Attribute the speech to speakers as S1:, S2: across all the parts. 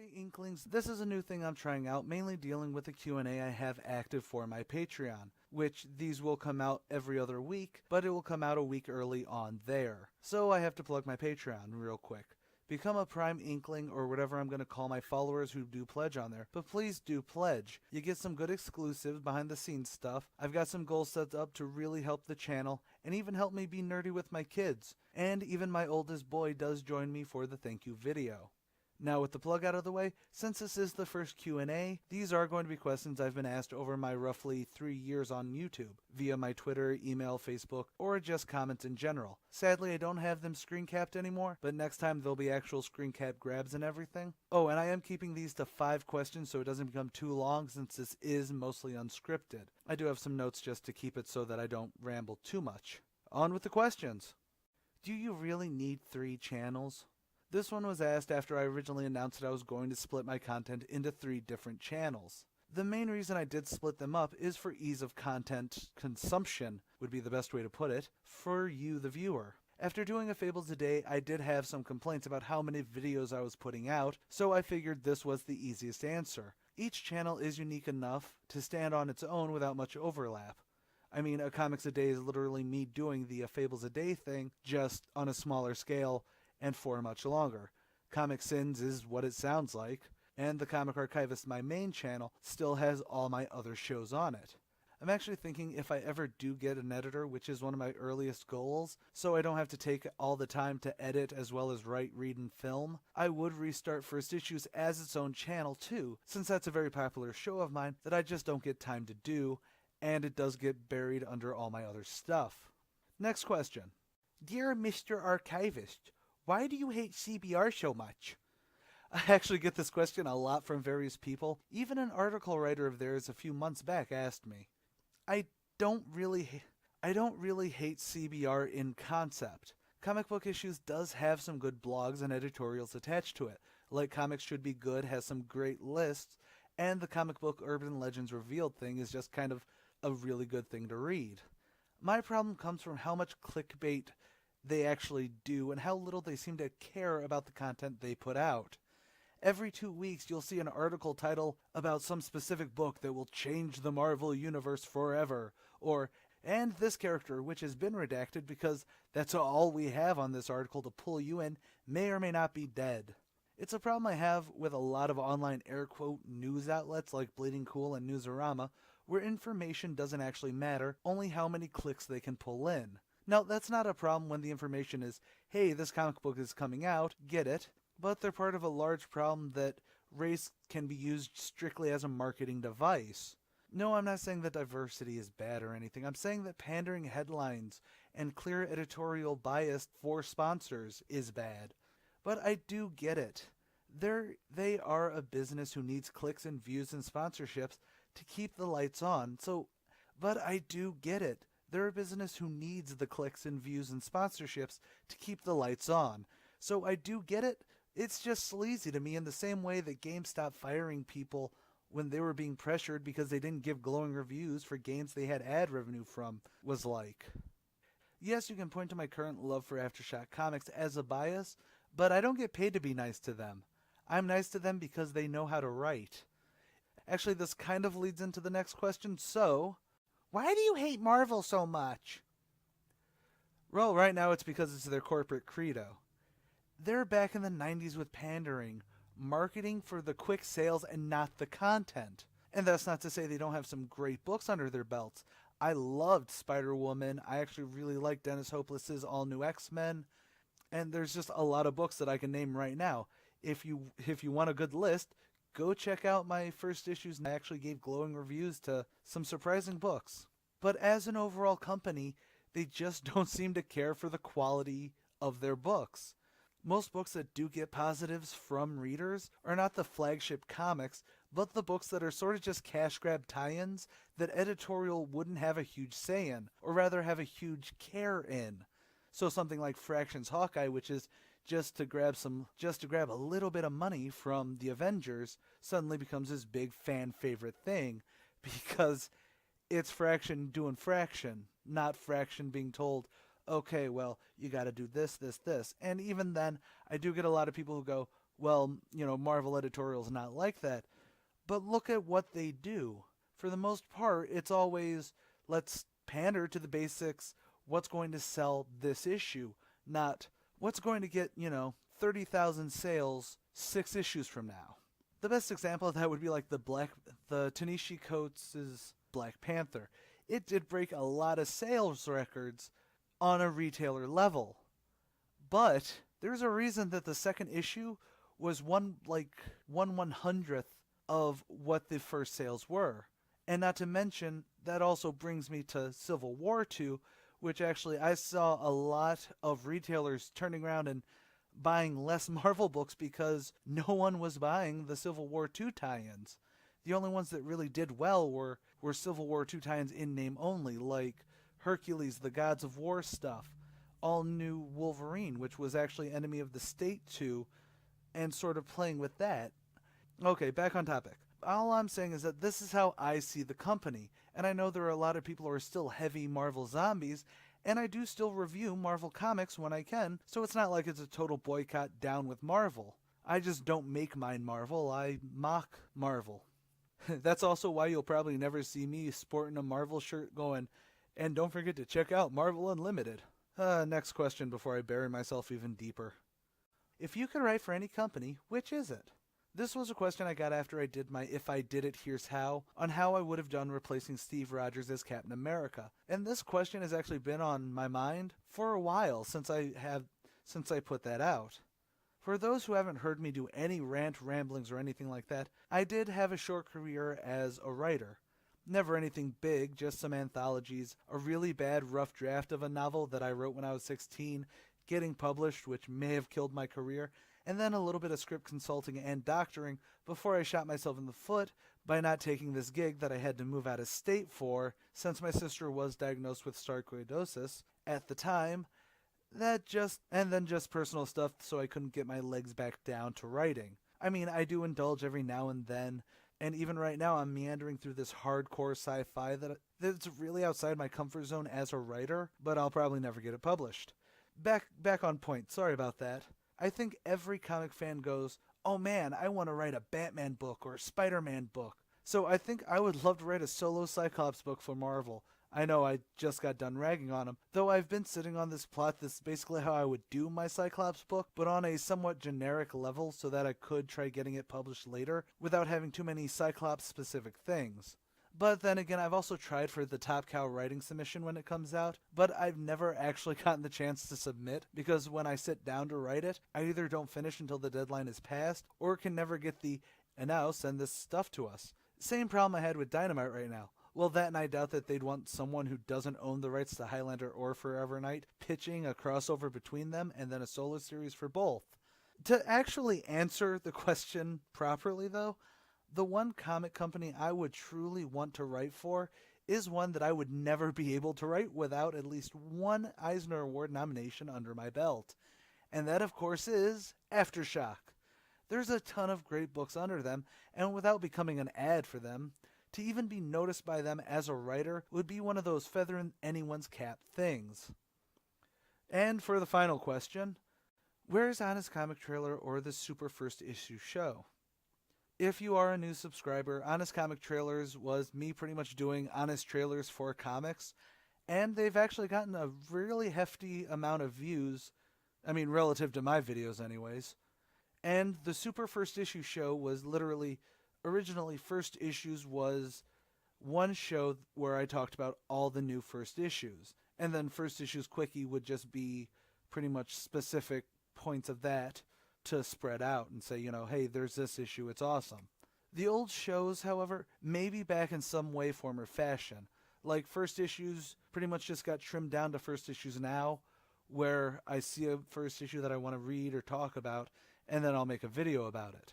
S1: Howdy Inklings, this is a new thing I'm trying out, mainly dealing with the Q&A I have active for my Patreon, which these will come out every other week, but it will come out a week early on there. So I have to plug my Patreon real quick. Become a Prime Inkling or whatever I'm going to call my followers who do pledge on there, but please do pledge. You get some good exclusives, behind the scenes stuff. I've got some goals set up to really help the channel and even help me be nerdy with my kids. And even my oldest boy does join me for the thank you video. Now with the plug out of the way, since this is the first Q&A, these are going to be questions I've been asked over my roughly 3 years on YouTube, via my Twitter, email, Facebook, or just comments in general. Sadly, I don't have them screen capped anymore, but next time there'll be actual screen cap grabs and everything. Oh, and I am keeping these to 5 questions so it doesn't become too long since this is mostly unscripted. I do have some notes just to keep it so that I don't ramble too much. On with the questions. Do you really need 3 channels? This one was asked after I originally announced that I was going to split my content into 3 different channels. The main reason I did split them up is for ease of content consumption, would be the best way to put it, for you the viewer. After doing a Fables a Day, I did have some complaints about how many videos I was putting out, so I figured this was the easiest answer. Each channel is unique enough to stand on its own without much overlap. I mean, a Comics a Day is literally me doing the Fables a Day thing, just on a smaller scale, and for much longer. ComicSins is what it sounds like, and the Comic Archivist, my main channel, still has all my other shows on it. I'm actually thinking if I ever do get an editor, which is one of my earliest goals, so I don't have to take all the time to edit as well as write, read, and film, I would restart First Issues as its own channel too, since that's a very popular show of mine that I just don't get time to do, and it does get buried under all my other stuff. Next question. Dear Mr. Archivist, why do you hate CBR so much? I actually get this question a lot from various people. Even an article writer of theirs a few months back asked me. I don't really hate CBR in concept. Comic Book Issues does have some good blogs and editorials attached to it. Like Comics Should Be Good has some great lists, and the Comic Book Urban Legends Revealed thing is just kind of a really good thing to read. My problem comes from how much clickbait they actually do and how little they seem to care about the content they put out. Every 2 weeks you'll see an article title about some specific book that will change the Marvel Universe forever, or, and this character, which has been redacted because that's all we have on this article to pull you in, may or may not be dead. It's a problem I have with a lot of online air quote news outlets like Bleeding Cool and Newsarama, where information doesn't actually matter, only how many clicks they can pull in. Now, that's not a problem when the information is, hey, this comic book is coming out, get it, but they're part of a large problem that race can be used strictly as a marketing device. No, I'm not saying that diversity is bad or anything. I'm saying that pandering headlines and clear editorial bias for sponsors is bad. But I do get it. They are a business who needs clicks and views and sponsorships to keep the lights on, but I do get it. They're a business who needs the clicks and views and sponsorships to keep the lights on. So I do get it. It's just sleazy to me in the same way that GameStop firing people when they were being pressured because they didn't give glowing reviews for games they had ad revenue from was like. Yes, you can point to my current love for Aftershock Comics as a bias, but I don't get paid to be nice to them. I'm nice to them because they know how to write. Actually, this kind of leads into the next question, so why do you hate Marvel so much? Well, right now it's because it's their corporate credo. They're back in the 90s with pandering, marketing for the quick sales and not the content. And that's not to say they don't have some great books under their belts. I loved Spider-Woman. I actually really liked Dennis Hopeless's All New X-Men. And there's just a lot of books that I can name right now. If you want a good list, go check out my First Issues. I actually gave glowing reviews to some surprising books. But as an overall company, they just don't seem to care for the quality of their books. Most books that do get positives from readers are not the flagship comics, but the books that are sort of just cash grab tie-ins that editorial wouldn't have a huge say in, or rather have a huge care in. So something like Fraction's Hawkeye, which is just to grab a little bit of money from the Avengers, suddenly becomes this big fan favorite thing because it's Fraction doing Fraction, not Fraction being told, okay, well, you got to do this, this, this. And even then, I do get a lot of people who go, Well, Marvel editorial's not like that. But look at what they do. For the most part, it's always, let's pander to the basics, what's going to sell this issue, not what's going to get, 30,000 sales 6 issues from now. The best example of that would be like the Ta-Nehisi Coates' Black Panther. It did break a lot of sales records on a retailer level. But there's a reason that the second issue was 1/100th of what the first sales were. And not to mention, that also brings me to Civil War 2, which actually I saw a lot of retailers turning around and buying less Marvel books because no one was buying the Civil War 2 tie-ins. The only ones that really did well were Civil War 2 tie-ins in name only, like Hercules, the Gods of War stuff, All New Wolverine, which was actually Enemy of the State 2, and sort of playing with that. Okay, back on topic. All I'm saying is that this is how I see the company, and I know there are a lot of people who are still heavy Marvel zombies, and I do still review Marvel comics when I can, so it's not like it's a total boycott down with Marvel. I just don't make mine Marvel, I mock Marvel. That's also why you'll probably never see me sporting a Marvel shirt going, and don't forget to check out Marvel Unlimited. Next question before I bury myself even deeper. If you could write for any company, which is it? This was a question I got after I did my If I Did It, Here's How, on how I would have done replacing Steve Rogers as Captain America. And this question has actually been on my mind for a while since I put that out. For those who haven't heard me do any rant, ramblings, or anything like that, I did have a short career as a writer. Never anything big, just some anthologies, a really bad rough draft of a novel that I wrote when I was 16, getting published, which may have killed my career, and then a little bit of script consulting and doctoring before I shot myself in the foot by not taking this gig that I had to move out of state for since my sister was diagnosed with sarcoidosis at the time. And then just personal stuff so I couldn't get my legs back down to writing. I mean, I do indulge every now and then, and even right now I'm meandering through this hardcore sci-fi that's really outside my comfort zone as a writer, but I'll probably never get it published. Back on point, sorry about that. I think every comic fan goes, oh man, I want to write a Batman book or a Spider-Man book. So I think I would love to write a solo Cyclops book for Marvel. I know I just got done ragging on him, though I've been sitting on this plot that's basically how I would do my Cyclops book, but on a somewhat generic level so that I could try getting it published later without having too many Cyclops-specific things. But then again, I've also tried for the Top Cow writing submission when it comes out, but I've never actually gotten the chance to submit because when I sit down to write it, I either don't finish until the deadline is passed or can never get the, and now send this stuff to us. Same problem I had with Dynamite right now. Well, that and I doubt that they'd want someone who doesn't own the rights to Highlander or Forever Knight pitching a crossover between them and then a solo series for both. To actually answer the question properly, though, the one comic company I would truly want to write for is one that I would never be able to write without at least one Eisner Award nomination under my belt. And that, of course, is Aftershock. There's a ton of great books under them, and without becoming an ad for them, to even be noticed by them as a writer would be one of those feather in anyone's cap things. And for the final question, where's Honest Comic Trailer or the Super First Issue show? If you are a new subscriber, Honest Comic Trailers was me pretty much doing honest trailers for comics, and they've actually gotten a really hefty amount of views, relative to my videos anyways. And the Super First Issue show was originally First Issues was one show where I talked about all the new first issues, and then First Issues Quickie would just be pretty much specific points of that to spread out and say, hey, there's this issue, it's awesome. The old shows, however, may be back in some way, form, or fashion. Like First Issues pretty much just got trimmed down to First Issues Now, where I see a first issue that I want to read or talk about, and then I'll make a video about it.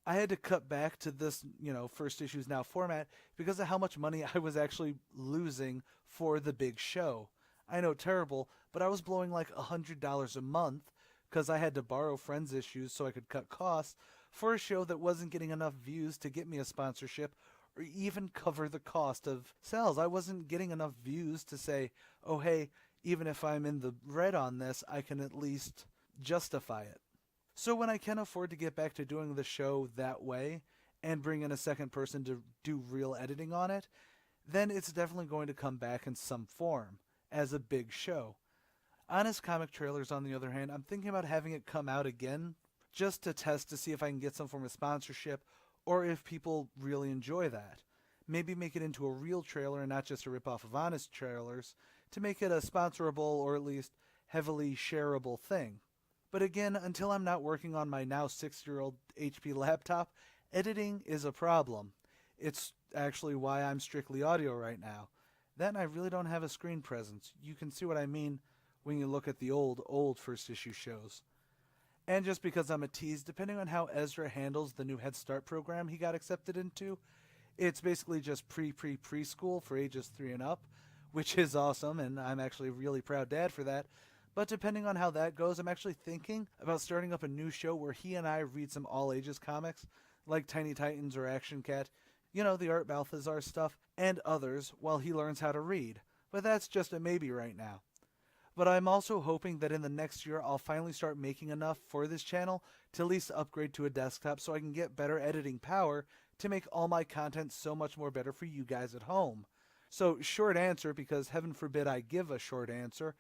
S1: I had to cut back to this, First Issues Now format because of how much money I was actually losing for the big show. I know, terrible, but I was blowing like $100 a month because I had to borrow friends' issues so I could cut costs for a show that wasn't getting enough views to get me a sponsorship or even cover the cost of sales. I wasn't getting enough views to say, oh hey, even if I'm in the red on this, I can at least justify it. So when I can afford to get back to doing the show that way and bring in a second person to do real editing on it, then it's definitely going to come back in some form as a big show. Honest Comic Trailers, on the other hand, I'm thinking about having it come out again just to test to see if I can get some form of sponsorship or if people really enjoy that. Maybe make it into a real trailer and not just a ripoff of Honest Trailers to make it a sponsorable or at least heavily shareable thing. But again, until I'm not working on my now 6-year-old HP laptop, editing is a problem. It's actually why I'm strictly audio right now. That and I really don't have a screen presence. You can see what I mean when you look at the old first issue shows. And just because I'm a tease, depending on how Ezra handles the new Head Start program he got accepted into, it's basically just preschool for ages 3 and up, which is awesome, and I'm actually a really proud dad for that. But depending on how that goes, I'm actually thinking about starting up a new show where he and I read some all-ages comics, like Tiny Titans or Action Cat, the Art Balthazar stuff, and others, while he learns how to read. But that's just a maybe right now. But I'm also hoping that in the next year I'll finally start making enough for this channel to at least upgrade to a desktop so I can get better editing power to make all my content so much more better for you guys at home. So, short answer, because heaven forbid I give a short answer,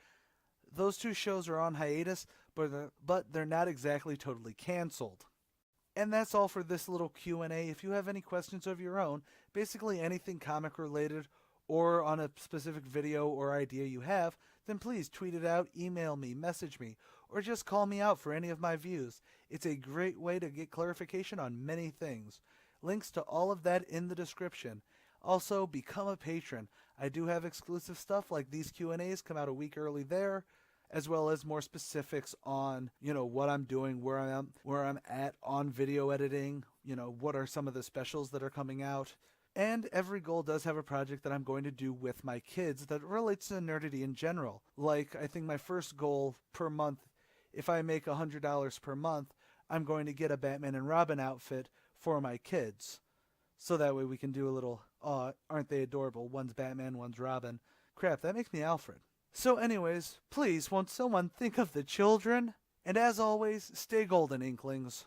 S1: those 2 shows are on hiatus, but they're not exactly totally canceled. And that's all for this little Q&A. If you have any questions of your own, basically anything comic related, or on a specific video or idea you have, then please tweet it out, email me, message me, or just call me out for any of my views. It's a great way to get clarification on many things. Links to all of that in the description. Also, become a patron. I do have exclusive stuff like these Q&As come out a week early there, as well as more specifics on, what I'm doing, where I'm at on video editing, what are some of the specials that are coming out. And every goal does have a project that I'm going to do with my kids that relates to nerdity in general. Like, I think my first goal per month, if I make $100 per month, I'm going to get a Batman and Robin outfit for my kids. So that way we can do a little, aren't they adorable? One's Batman, one's Robin. Crap, that makes me Alfred. So anyways, please, won't someone think of the children? And as always, stay golden, Inklings.